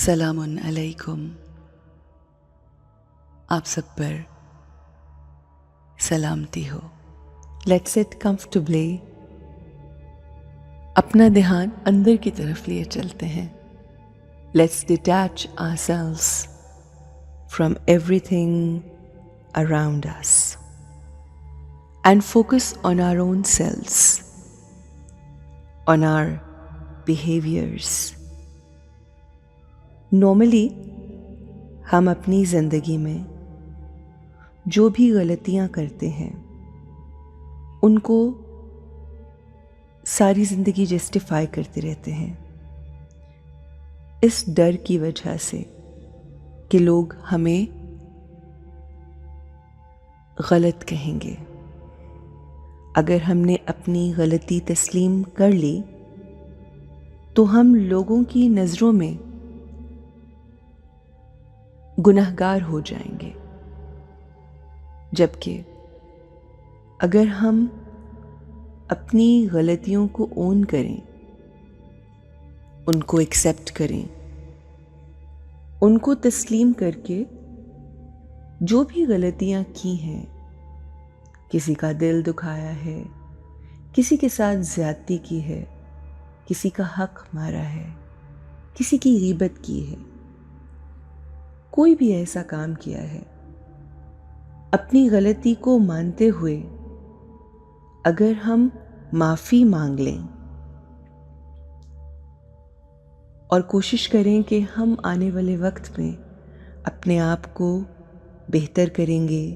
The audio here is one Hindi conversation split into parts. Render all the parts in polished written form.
सलामुन अलैकुम। आप सब पर सलामती हो। Let's sit comfortably. अपना ध्यान अंदर की तरफ लिए चलते हैं। Let's detach ourselves from everything around us and focus on our own selves, on our behaviours. Normally हम अपनी ज़िंदगी में जो भी गलतियां करते हैं उनको सारी ज़िंदगी जस्टिफाई करते रहते हैं, इस डर की वजह से कि लोग हमें गलत कहेंगे। अगर हमने अपनी गलती तस्लीम कर ली तो हम लोगों की नज़रों में गुनहगार हो जाएंगे, जबकि अगर हम अपनी गलतियों को ओन करें, उनको एक्सेप्ट करें, उनको तस्लीम करके जो भी गलतियां की हैं, किसी का दिल दुखाया है, किसी के साथ ज्यादती की है, किसी का हक मारा है, किसी की गीबत की है, कोई भी ऐसा काम किया है, अपनी गलती को मानते हुए अगर हम माफ़ी मांग लें और कोशिश करें कि हम आने वाले वक्त में अपने आप को बेहतर करेंगे,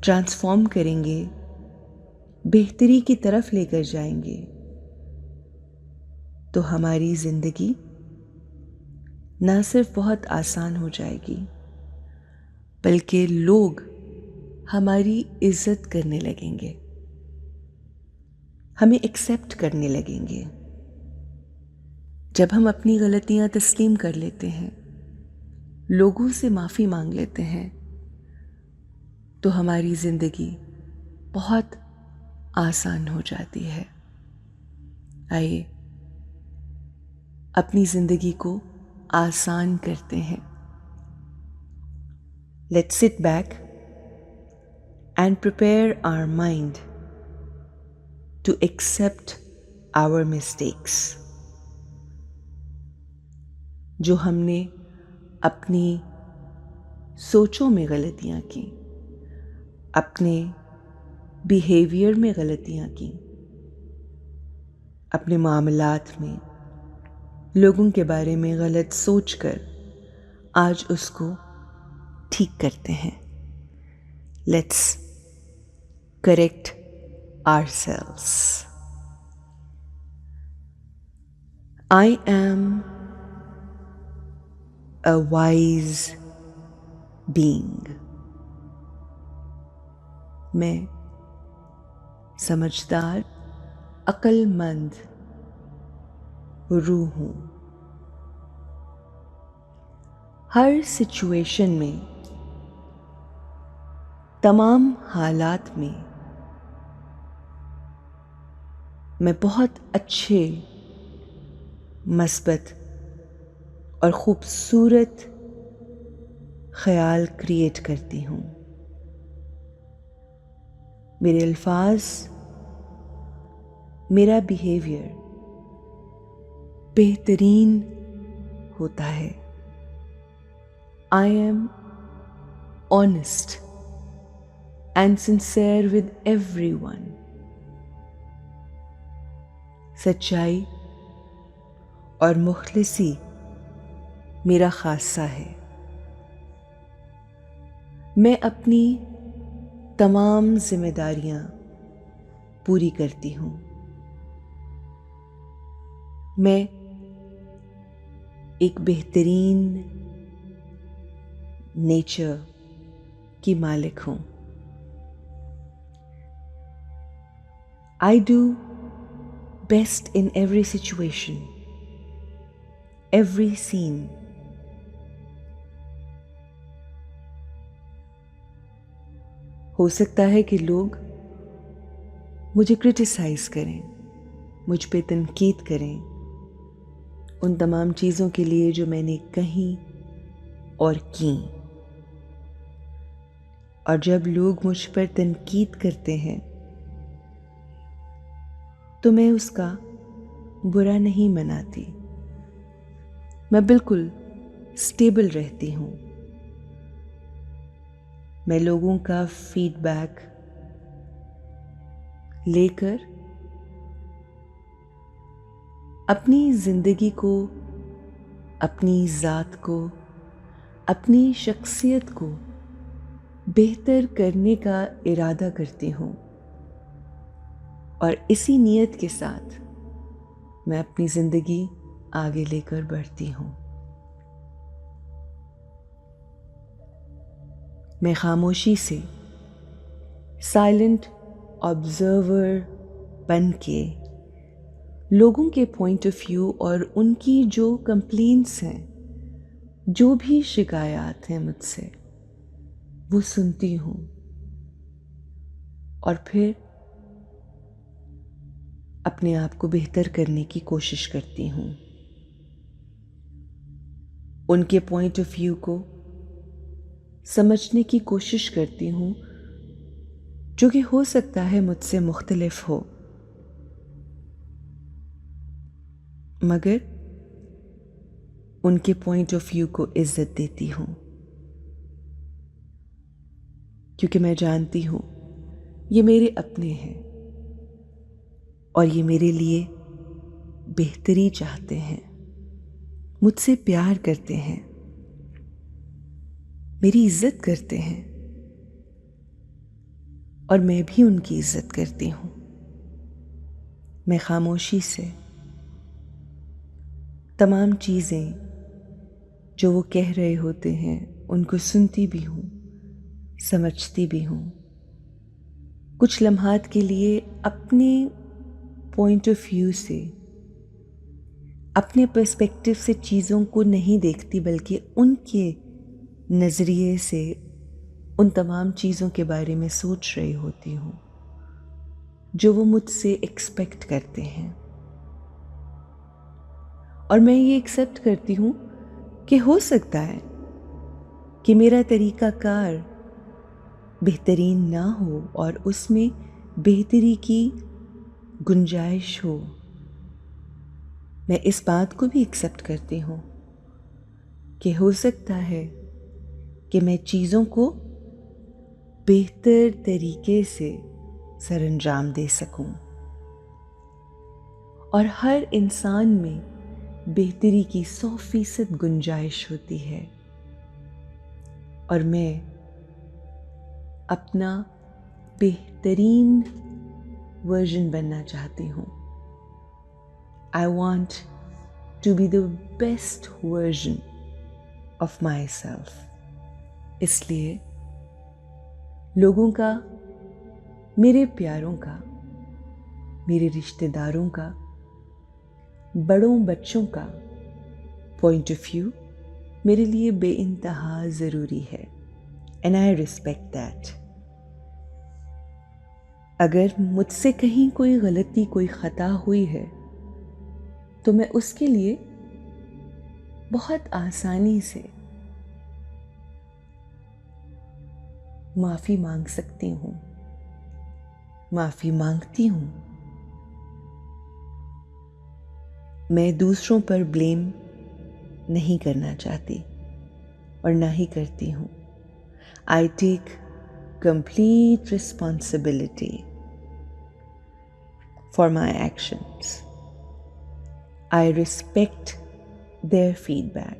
ट्रांसफॉर्म करेंगे, बेहतरी की तरफ लेकर जाएंगे, तो हमारी ज़िंदगी ना सिर्फ बहुत आसान हो जाएगी बल्कि लोग हमारी इज्जत करने लगेंगे, हमें एक्सेप्ट करने लगेंगे। जब हम अपनी गलतियां तस्लीम कर लेते हैं, लोगों से माफ़ी मांग लेते हैं, तो हमारी ज़िंदगी बहुत आसान हो जाती है। आइए अपनी ज़िंदगी को आसान करते हैं। Let's sit back and prepare our mind to accept our mistakes. जो हमने अपनी सोचों में गलतियां की, अपने बिहेवियर में गलतियां की, अपने मामलात में लोगों के बारे में गलत सोचकर आज उसको ठीक करते हैं। Let's correct ourselves. I am a wise being. मैं समझदार, अक्लमंद रूह हूँ। हर सिचुएशन में, तमाम हालात में मैं बहुत अच्छे, मस्बत और खूबसूरत ख्याल क्रिएट करती हूँ। मेरे अल्फाज, मेरा बिहेवियर बेहतरीन होता है। I am honest and sincere with everyone. सच्चाई और मुखलिसी मेरा खासा है। मैं अपनी तमाम जिम्मेदारियां पूरी करती हूँ। मैं एक बेहतरीन नेचर की मालिक हूँ। I do best in every situation, every scene. हो सकता है कि लोग मुझे क्रिटिसाइज करें, मुझ पे तनकीद करें, उन तमाम चीज़ों के लिए जो मैंने कही और की। और जब लोग मुझ पर तनकीद करते हैं तो मैं उसका बुरा नहीं मनाती। मैं बिल्कुल स्टेबल रहती हूँ। मैं लोगों का फीडबैक लेकर अपनी ज़िंदगी को, अपनी ज़ात को, अपनी शख्सियत को बेहतर करने का इरादा करती हूँ और इसी नीयत के साथ मैं अपनी ज़िंदगी आगे लेकर बढ़ती हूँ। मैं खामोशी से साइलेंट ऑब्जर्वर बन के लोगों के पॉइंट ऑफ व्यू और उनकी जो कंप्लेंट्स हैं, जो भी शिकायत हैं मुझसे, वो सुनती हूँ और फिर अपने आप को बेहतर करने की कोशिश करती हूँ। उनके पॉइंट ऑफ व्यू को समझने की कोशिश करती हूँ, जो कि हो सकता है मुझसे मुख्तलिफ हो, मगर उनके पॉइंट ऑफ व्यू को इज्जत देती हूँ, क्योंकि मैं जानती हूँ ये मेरे अपने हैं और ये मेरे लिए बेहतरी चाहते हैं, मुझसे प्यार करते हैं, मेरी इज्जत करते हैं और मैं भी उनकी इज्जत करती हूँ। मैं खामोशी से तमाम चीज़ें जो वो कह रहे होते हैं उनको सुनती भी हूँ, समझती भी हूँ। कुछ लम्हात के लिए अपने पॉइंट ऑफ व्यू से, अपने पर्सपेक्टिव से चीज़ों को नहीं देखती, बल्कि उनके नज़रिए से उन तमाम चीज़ों के बारे में सोच रही होती हूँ जो वो मुझसे एक्सपेक्ट करते हैं। और मैं ये एक्सेप्ट करती हूँ कि हो सकता है कि मेरा तरीक़ाकार बेहतरीन ना हो और उसमें बेहतरी की गुंजाइश हो। मैं इस बात को भी एक्सेप्ट करती हूँ कि हो सकता है कि मैं चीज़ों को बेहतर तरीके से सरअंजाम दे सकूं और हर इंसान में बेहतरी की 100% गुंजाइश होती है और मैं अपना बेहतरीन वर्जन बनना चाहती हूँ। I want to be the best version of myself. इसलिए लोगों का, मेरे प्यारों का, मेरे रिश्तेदारों का, बड़ों बच्चों का पॉइंट ऑफ व्यू मेरे लिए बेइंतहा ज़रूरी है and I respect that. अगर मुझसे कहीं कोई गलती, कोई ख़ता हुई है तो मैं उसके लिए बहुत आसानी से माफ़ी मांग सकती हूँ, माफ़ी मांगती हूँ। मैं दूसरों पर ब्लेम नहीं करना चाहती और ना ही करती हूँ। I take complete responsibility for my actions. I respect their feedback.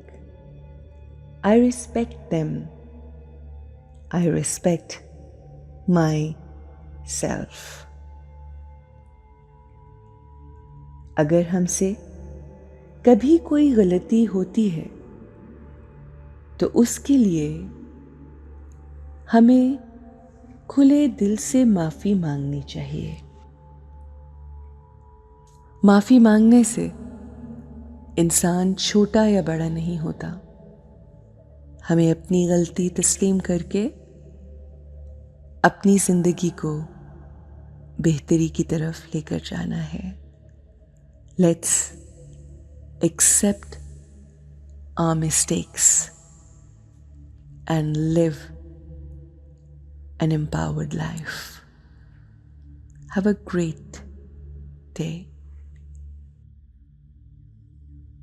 I respect them. I respect myself. अगर हमसे कभी कोई गलती होती है तो उसके लिए हमें खुले दिल से माफ़ी मांगनी चाहिए। माफ़ी मांगने से इंसान छोटा या बड़ा नहीं होता। हमें अपनी गलती तस्लीम करके अपनी ज़िंदगी को बेहतरी की तरफ लेकर जाना है। Let's accept our mistakes, and live an empowered life. Have a great day.